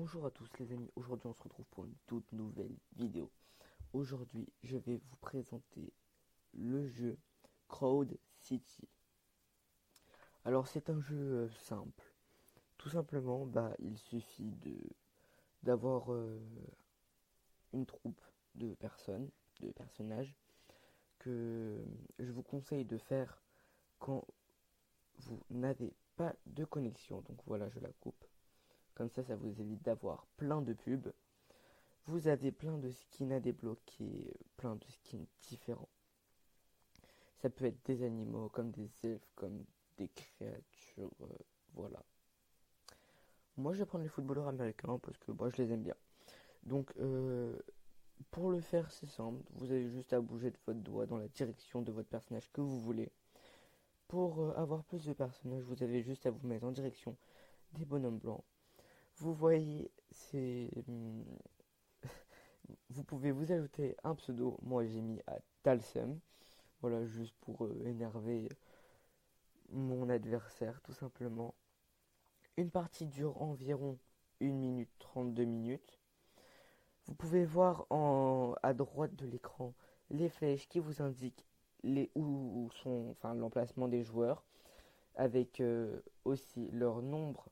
Bonjour à tous les amis, aujourd'hui on se retrouve pour une toute nouvelle vidéo. Aujourd'hui je vais vous présenter le jeu Crowd City. Alors c'est un jeu simple. Tout simplement il suffit d'avoir une troupe de personnes, de personnages que je vous conseille de faire quand vous n'avez pas de connexion. Donc voilà, je la coupe. Comme ça vous évite d'avoir plein de pubs. Vous avez plein de skins à débloquer, plein de skins différents. Ça peut être des animaux, comme des elfes, comme des créatures, voilà. Moi, je vais prendre les footballeurs américains parce que moi, je les aime bien. Donc, pour le faire, c'est simple. Vous avez juste à bouger de votre doigt dans la direction de votre personnage que vous voulez. Pour avoir plus de personnages, vous avez juste à vous mettre en direction des bonhommes blancs. Vous voyez, vous pouvez vous ajouter un pseudo. Moi, j'ai mis à Talsum. Voilà, juste pour énerver mon adversaire, tout simplement. Une partie dure environ 1 minute 32 minutes. Vous pouvez voir à droite de l'écran les flèches qui vous indiquent où sont l'emplacement des joueurs, avec aussi leur nombre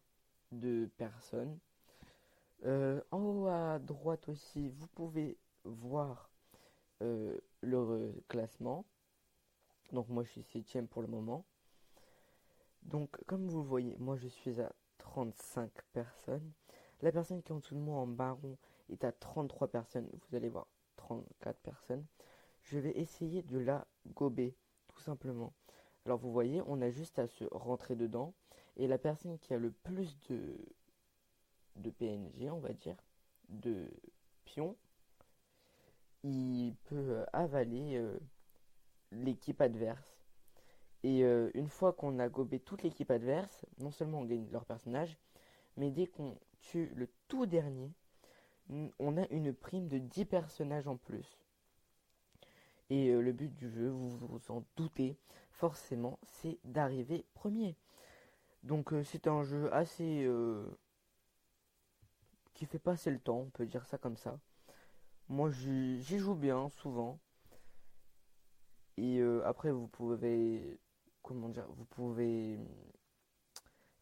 de personnes. En haut à droite aussi, vous pouvez voir leur classement. Donc moi je suis 7ème pour le moment. Donc, comme vous le voyez, moi je suis à 35 personnes. La personne qui est en dessous de moi en marron est à 33 personnes. Vous allez voir 34 personnes. Je vais essayer de la gober, tout simplement. Alors, vous voyez, on a juste à se rentrer dedans. Et la personne qui a le plus de PNG, on va dire, de pions, il peut avaler l'équipe adverse. Et une fois qu'on a gobé toute l'équipe adverse, non seulement on gagne leur personnage, mais dès qu'on tue le tout dernier, on a une prime de 10 personnages en plus. Et le but du jeu, vous vous en doutez, forcément, c'est d'arriver premier. Donc c'est un jeu assez qui fait passer le temps, on peut dire ça comme ça. Moi j'y joue bien souvent. Et après vous pouvez, comment dire, vous pouvez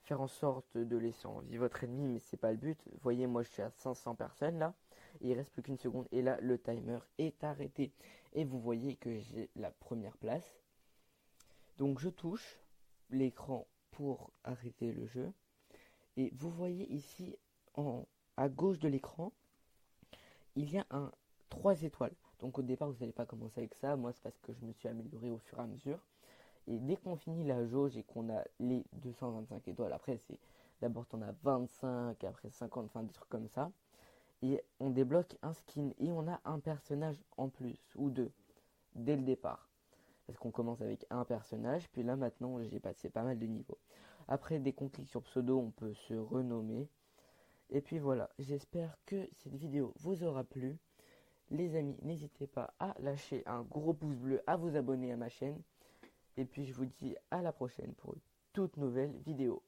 faire en sorte de laisser en vie votre ennemi, mais c'est pas le but. Vous voyez, moi je suis à 500 personnes là, et il reste plus qu'une seconde, et là le timer est arrêté. Et vous voyez que j'ai la première place. Donc je touche l'écran pour arrêter le jeu. Et vous voyez ici, à gauche de l'écran, il y a un 3 étoiles. Donc au départ, vous n'allez pas commencer avec ça. Moi, c'est parce que je me suis amélioré au fur et à mesure. Et dès qu'on finit la jauge et qu'on a les 225 étoiles, après c'est d'abord on a 25, après 50, enfin des trucs comme ça. Et on débloque un skin et on a un personnage en plus, ou deux, dès le départ. Parce qu'on commence avec un personnage, puis là maintenant j'ai passé pas mal de niveaux. Après dès qu'on clique sur pseudo, on peut se renommer. Et puis voilà, j'espère que cette vidéo vous aura plu. Les amis, n'hésitez pas à lâcher un gros pouce bleu, à vous abonner à ma chaîne. Et puis je vous dis à la prochaine pour une toute nouvelle vidéo.